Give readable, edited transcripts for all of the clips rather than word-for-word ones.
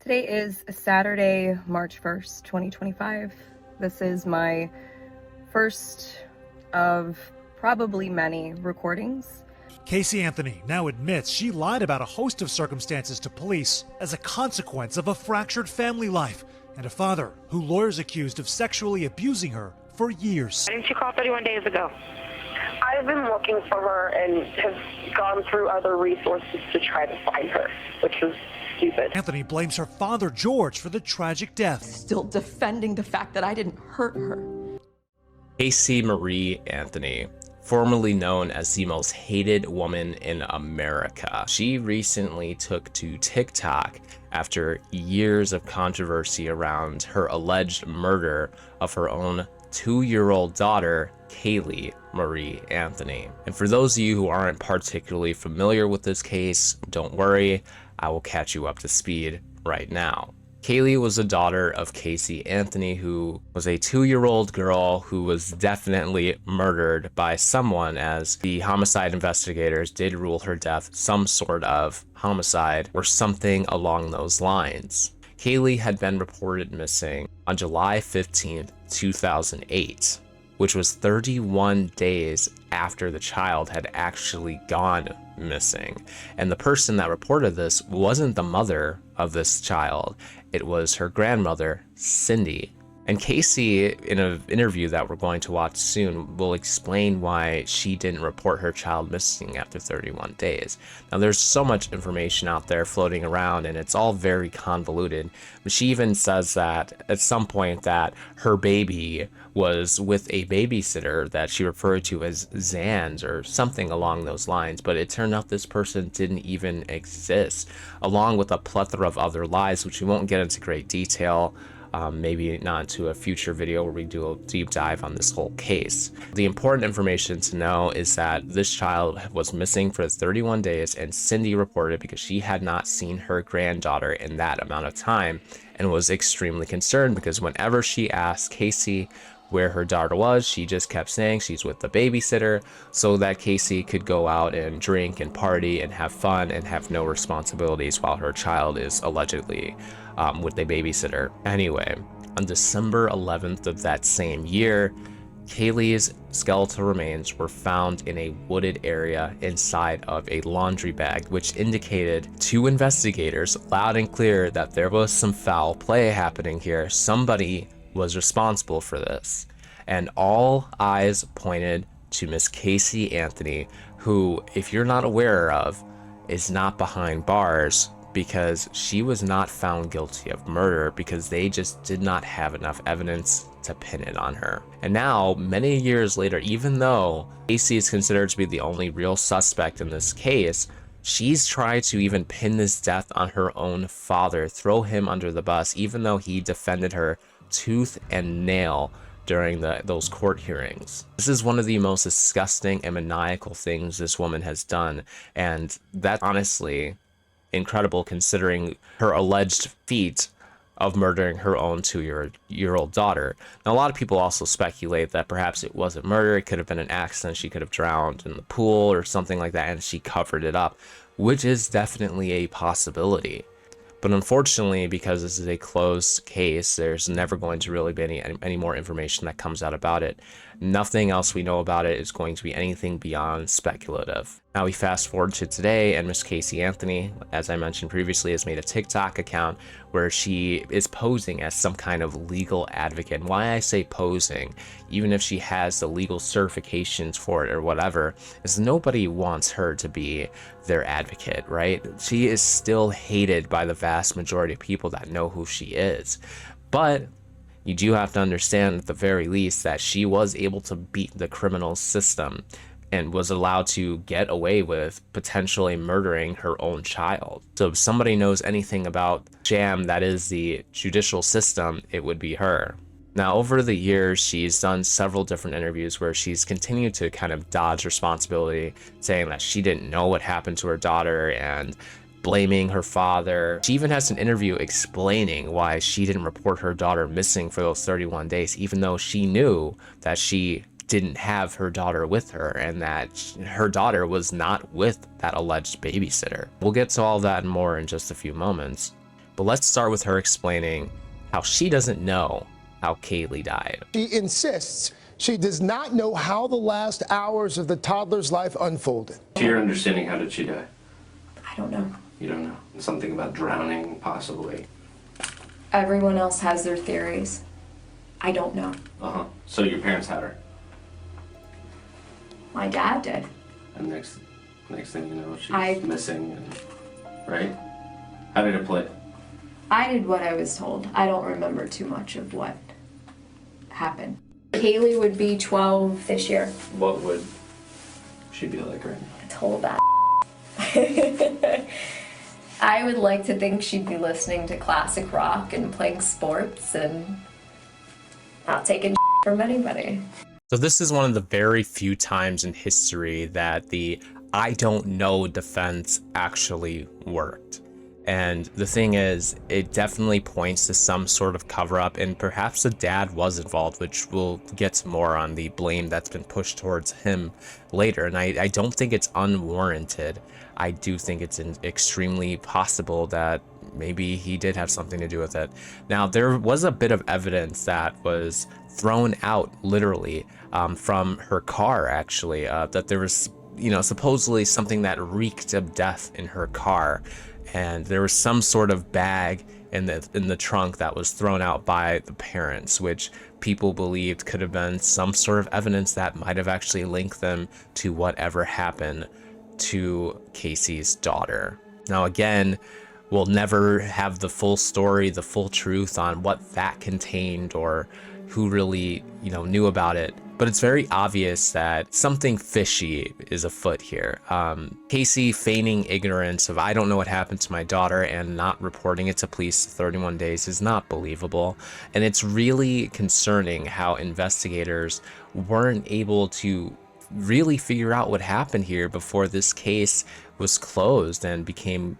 Today is Saturday, March 1st, 2025. This is my first of probably many recordings. Casey Anthony now admits she lied about a host of circumstances to police as a consequence of a fractured family life and a father who lawyers accused of sexually abusing her for years. Why didn't you call 31 days ago? I've been looking for her and have gone through other resources to try to find her, which was stupid. Anthony blames her father, George, for the tragic death. Still defending the fact that I didn't hurt her. Casey Marie Anthony, formerly known as the most hated woman in America. She recently took to TikTok after years of controversy around her alleged murder of her own 2-year-old daughter, Kaylee Marie Anthony. And for those of you who aren't particularly familiar with this case, don't worry, I will catch you up to speed right now. Kaylee was a daughter of Casey Anthony, who was a 2-year-old girl who was definitely murdered by someone, as the homicide investigators did rule her death some sort of homicide or something along those lines. Kaylee had been reported missing on July 15th, 2008, which was 31 days after the child had actually gone missing. And the person that reported this wasn't the mother of this child. It was her grandmother, Cindy. And Casey, in an interview that we're going to watch soon, will explain why she didn't report her child missing after 31 days. Now, there's so much information out there floating around, and it's all very convoluted. She even says that at some point that her baby was with a babysitter that she referred to as Zans or something along those lines, but it turned out this person didn't even exist, along with a plethora of other lies, which we won't get into great detail. Maybe not into a future video where we do a deep dive on this whole case. The important information to know is that this child was missing for 31 days, and Cindy reported because she had not seen her granddaughter in that amount of time and was extremely concerned because whenever she asked Casey where her daughter was, she just kept saying she's with the babysitter so that Casey could go out and drink and party and have fun and have no responsibilities while her child is allegedly with a babysitter. Anyway, on December 11th of that same year, Kaylee's skeletal remains were found in a wooded area inside of a laundry bag, which indicated to investigators loud and clear that there was some foul play happening here. Somebody was responsible for this. And all eyes pointed to Miss Casey Anthony, who, if you're not aware of, is not behind bars because she was not found guilty of murder because they just did not have enough evidence to pin it on her. And now, many years later, even though Casey is considered to be the only real suspect in this case, she's tried to even pin this death on her own father, throw him under the bus, even though he defended her tooth and nail during those court hearings. This is one of the most disgusting and maniacal things this woman has done, and that's honestly incredible considering her alleged feat of murdering her own 2-year-old daughter. Now, a lot of people also speculate that perhaps it wasn't murder, it could have been an accident, she could have drowned in the pool or something like that, and she covered it up, which is definitely a possibility. But unfortunately, because this is a closed case, there's never going to really be any more information that comes out about it. Nothing else we know about it is going to be anything beyond speculative. Now we fast forward to today, and Miss Casey Anthony, as I mentioned previously, has made a TikTok account where she is posing as some kind of legal advocate. And why I say posing, even if she has the legal certifications for it or whatever, is nobody wants her to be their advocate, right? She is still hated by the vast majority of people that know who she is. But you do have to understand at the very least that she was able to beat the criminal system and was allowed to get away with potentially murdering her own child. So if somebody knows anything about jam that is the judicial system, it would be her. Now, over the years, she's done several different interviews where she's continued to kind of dodge responsibility, saying that she didn't know what happened to her daughter and blaming her father. She even has an interview explaining why she didn't report her daughter missing for those 31 days, even though she knew that she didn't have her daughter with her and that her daughter was not with that alleged babysitter. We'll get to all that and more in just a few moments. But let's start with her explaining how she doesn't know how Kaylee died. She insists she does not know how the last hours of the toddler's life unfolded. To your understanding, how did she die? I don't know. You don't know? Something about drowning, possibly. Everyone else has their theories. I don't know. Uh-huh. So your parents had her. My dad did. And next thing you know, she's missing, and, right? How did it play? I did what I was told. I don't remember too much of what happened. Kaylee would be 12 this year. What would she be like right now? I told that. I would like to think she'd be listening to classic rock and playing sports and not taking from anybody. So this is one of the very few times in history that the "I don't know" defense actually worked. And the thing is, it definitely points to some sort of cover-up, and perhaps the dad was involved, which we'll get to more on the blame that's been pushed towards him later. And I don't think it's unwarranted. I do think it's extremely possible that maybe he did have something to do with it. Now, there was a bit of evidence that was thrown out, literally, from her car, actually, that there was, supposedly something that reeked of death in her car. And there was some sort of bag in the trunk that was thrown out by the parents, which people believed could have been some sort of evidence that might have actually linked them to whatever happened to Casey's daughter. Now, again, we'll never have the full story, the full truth on what that contained or who really, knew about it. But it's very obvious that something fishy is afoot here. Casey feigning ignorance of "I don't know what happened to my daughter" and not reporting it to police 31 days is not believable. And it's really concerning how investigators weren't able to really figure out what happened here before this case was closed and became,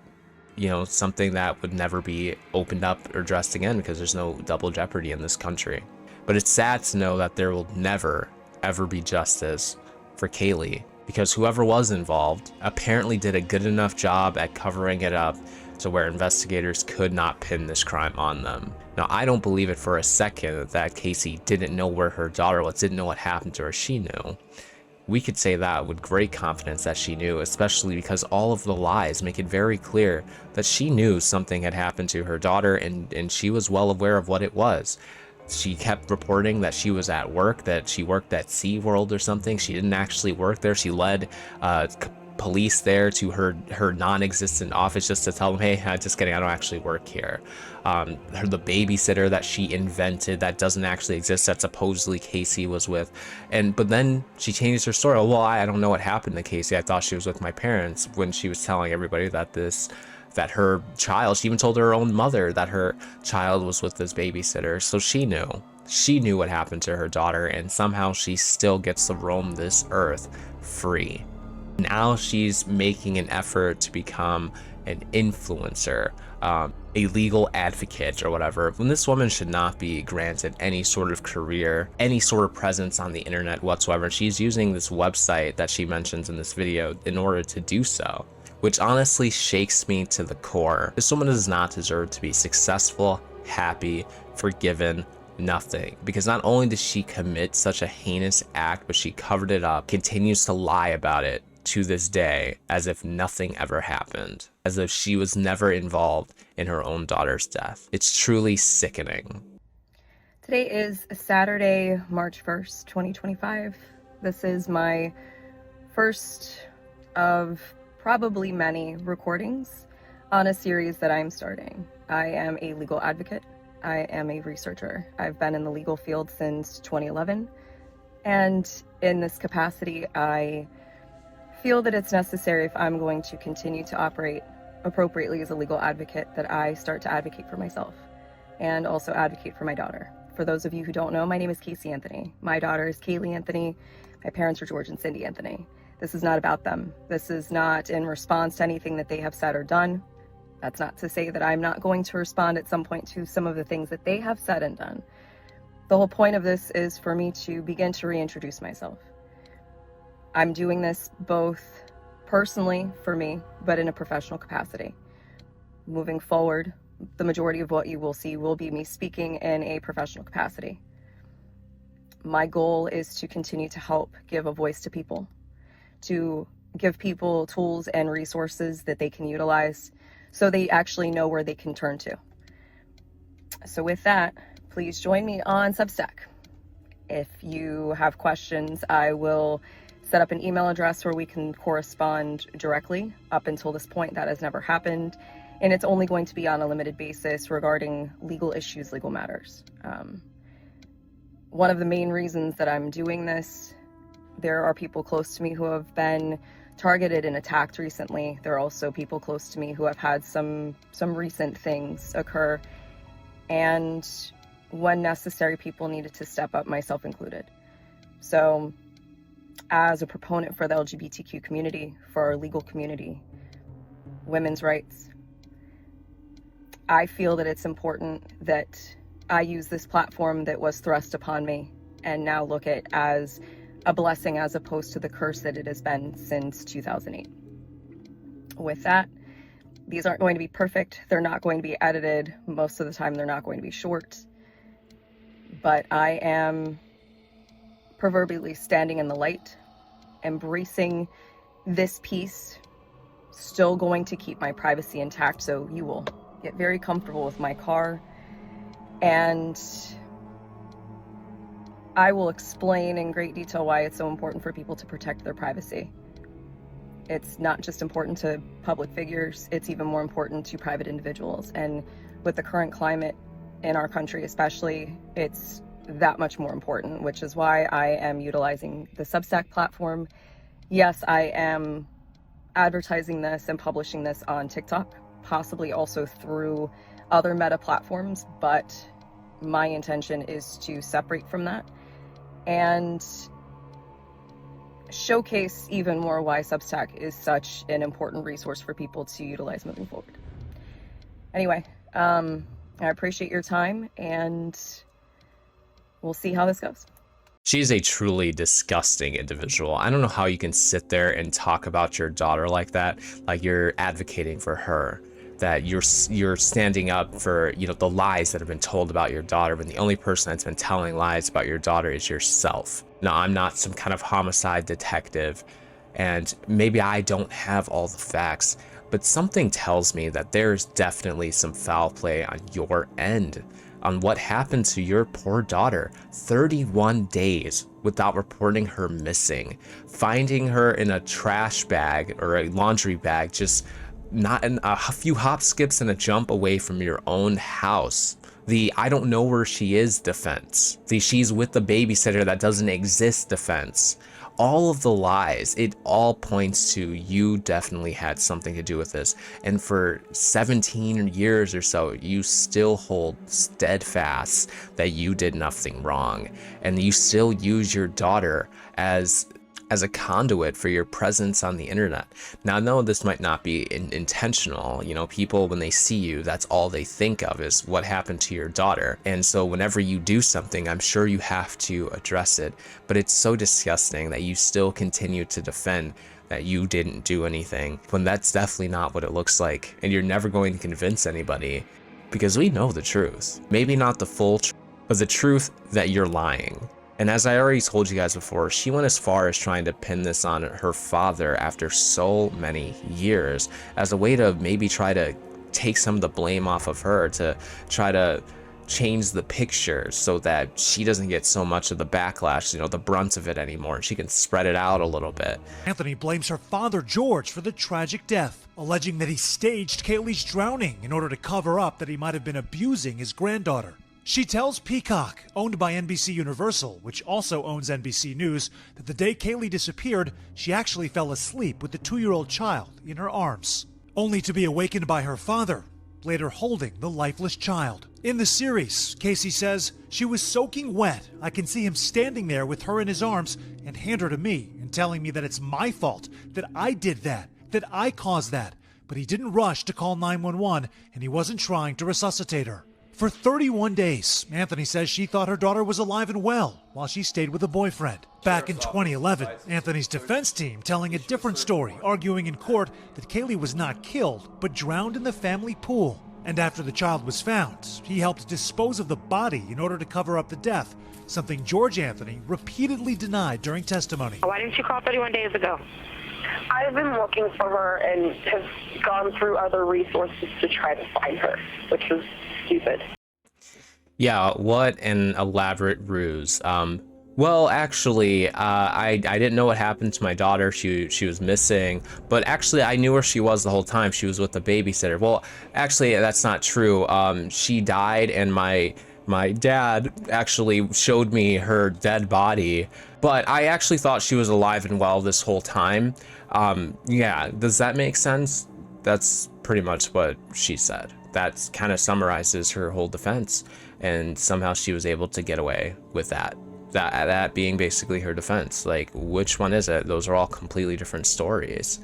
something that would never be opened up or addressed again, because there's no double jeopardy in this country. But it's sad to know that there will never, ever be justice for Kaylee, because whoever was involved apparently did a good enough job at covering it up to where investigators could not pin this crime on them. Now, I don't believe it for a second that Casey didn't know where her daughter was, didn't know what happened to her. She knew. We could say that with great confidence that she knew, especially because all of the lies make it very clear that she knew something had happened to her daughter, and she was well aware of what it was. She kept reporting that she was at work, that she worked at SeaWorld or something. She didn't actually work there. She led police there to her non-existent office just to tell them, "Hey, just kidding, I don't actually work here." The babysitter that she invented that doesn't actually exist, that supposedly Casey was with. But then she changed her story. Well, I don't know what happened to Casey. I thought she was with my parents, when she was telling everybody that her child, she even told her own mother that her child was with this babysitter. So she knew what happened to her daughter, and somehow she still gets to roam this earth free. Now she's making an effort to become an influencer, a legal advocate or whatever, when this woman should not be granted any sort of career, any sort of presence on the internet whatsoever. She's using this website that she mentions in this video in order to do so, which honestly shakes me to the core. This woman does not deserve to be successful, happy, forgiven, nothing. Because not only did she commit such a heinous act, but she covered it up, continues to lie about it to this day, as if nothing ever happened, as if she was never involved in her own daughter's death. It's truly sickening. Today is Saturday, March 1st, 2025. This is my first of probably many recordings on a series that I'm starting. I am a legal advocate. I am a researcher. I've been in the legal field since 2011. And in this capacity, I feel that it's necessary, if I'm going to continue to operate appropriately as a legal advocate, that I start to advocate for myself and also advocate for my daughter. For those of you who don't know, my name is Casey Anthony. My daughter is Kaylee Anthony. My parents are George and Cindy Anthony. This is not about them. This is not in response to anything that they have said or done. That's not to say that I'm not going to respond at some point to some of the things that they have said and done. The whole point of this is for me to begin to reintroduce myself. I'm doing this both personally for me, but in a professional capacity. Moving forward, the majority of what you will see will be me speaking in a professional capacity. My goal is to continue to help give a voice to people, to give people tools and resources that they can utilize so they actually know where they can turn to. So with that, please join me on Substack. If you have questions, I will set up an email address where we can correspond directly. Up until this point, that has never happened. And it's only going to be on a limited basis regarding legal issues, legal matters. One of the main reasons that I'm doing this, there are people close to me who have been targeted and attacked recently. There are also people close to me who have had some recent things occur. And when necessary, people needed to step up, myself included. So as a proponent for the LGBTQ community, for our legal community, women's rights, I feel that it's important that I use this platform that was thrust upon me and now look at as a blessing as opposed to the curse that it has been since 2008. With that, these aren't going to be perfect. They're not going to be edited. Most of the time, they're not going to be short. But I am proverbially standing in the light, embracing this piece, still going to keep my privacy intact, so you will get very comfortable with my car. And I will explain in great detail why it's so important for people to protect their privacy. It's not just important to public figures, it's even more important to private individuals. And with the current climate in our country especially, it's that much more important, which is why I am utilizing the Substack platform. Yes, I am advertising this and publishing this on TikTok, possibly also through other meta platforms, but my intention is to separate from that and showcase even more why Substack is such an important resource for people to utilize moving forward. Anyway, I appreciate your time, and we'll see how this goes. She's a truly disgusting individual. I don't know how you can sit there and talk about your daughter like that, like you're advocating for her, that you're standing up for, you know, the lies that have been told about your daughter, when the only person that's been telling lies about your daughter is yourself. Now, I'm not some kind of homicide detective, and maybe I don't have all the facts, but something tells me that there's definitely some foul play on your end on what happened to your poor daughter. 31 days without reporting her missing, finding her in a trash bag or a laundry bag, just not a few hop, skips, and a jump away from your own house. The "I don't know where she is" defense, the "she's with the babysitter that doesn't exist" defense, all of the lies, it all points to you definitely had something to do with this. And for 17 years or so, you still hold steadfast that you did nothing wrong, and you still use your daughter as a conduit for your presence on the internet. Now, I know this might not be intentional. You know, people, when they see you, that's all they think of is what happened to your daughter. And so whenever you do something, I'm sure you have to address it. But it's so disgusting that you still continue to defend that you didn't do anything, when that's definitely not what it looks like. And you're never going to convince anybody, because we know the truth. Maybe not the full truth, but the truth that you're lying. And as I already told you guys before, she went as far as trying to pin this on her father after so many years, as a way to maybe try to take some of the blame off of her, to try to change the picture so that she doesn't get so much of the backlash, you know, the brunt of it anymore. She can spread it out a little bit. Anthony blames her father, George, for the tragic death, alleging that he staged Kaylee's drowning in order to cover up that he might have been abusing his granddaughter. She tells Peacock, owned by NBC Universal, which also owns NBC News, that the day Kaylee disappeared, she actually fell asleep with the 2-year-old child in her arms, only to be awakened by her father, later holding the lifeless child. In the series, Casey says, "She was soaking wet. I can see him standing there with her in his arms and hand her to me and telling me that it's my fault, that I did that I caused that. But he didn't rush to call 911 and he wasn't trying to resuscitate her." For 31 days, Anthony says she thought her daughter was alive and well while she stayed with a boyfriend. Back in 2011, Anthony's defense team telling a different story, arguing in court that Kaylee was not killed, but drowned in the family pool. And after the child was found, he helped dispose of the body in order to cover up the death, something George Anthony repeatedly denied during testimony. Why didn't you call 31 days ago? I've been looking for her and have gone through other resources to try to find her, which was stupid. Yeah, what an elaborate ruse. Well, actually, I didn't know what happened to my daughter. She was missing, but actually I knew where she was the whole time. She was with the babysitter. Well, actually, that's not true. She died, and my dad actually showed me her dead body, but I actually thought she was alive and well this whole time. Yeah, does that make sense? That's pretty much what she said. That kind of summarizes her whole defense, and somehow she was able to get away with that. That being basically her defense. Like, which one is it? Those are all completely different stories.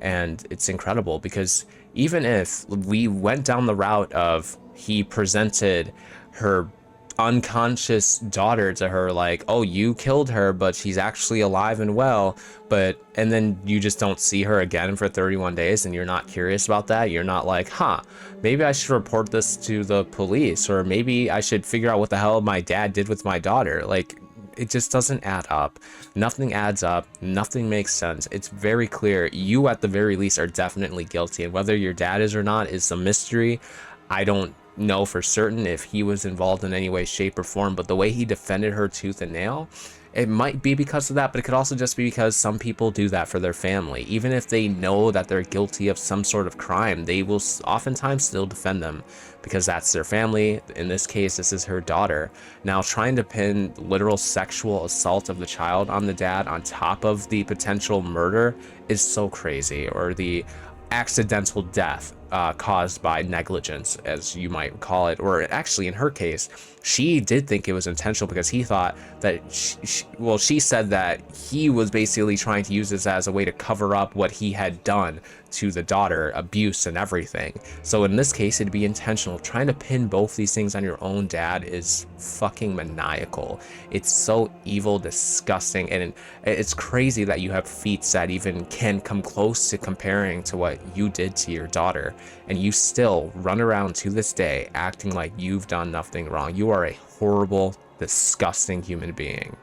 And it's incredible because even if we went down the route of he presented her unconscious daughter to her like, oh, you killed her, but she's actually alive and well, and then you just don't see her again for 31 days and you're not curious about that. You're not like, maybe I should report this to the police, or maybe I should figure out what the hell my dad did with my daughter. Like, it just doesn't add up. Nothing adds up. Nothing makes sense. It's very clear. You, at the very least, are definitely guilty. And whether your dad is or not is a mystery. I don't know for certain if he was involved in any way, shape, or form, but the way he defended her tooth and nail, it might be because of that, but it could also just be because some people do that for their family. Even if they know that they're guilty of some sort of crime, they will oftentimes still defend them because that's their family. In this case, this is her daughter. Now, trying to pin literal sexual assault of the child on the dad on top of the potential murder is so crazy, or the accidental death caused by negligence, as you might call it. Or actually, in her case, she did think it was intentional because he thought that she said that he was basically trying to use this as a way to cover up what he had done to the daughter, abuse and everything. So in this case, it'd be intentional. Trying to pin both these things on your own dad is fucking maniacal. It's so evil, disgusting, and it's crazy that you have feats that even can come close to comparing to what you did to your daughter, and you still run around to this day acting like you've done nothing wrong. You are a horrible, disgusting human being.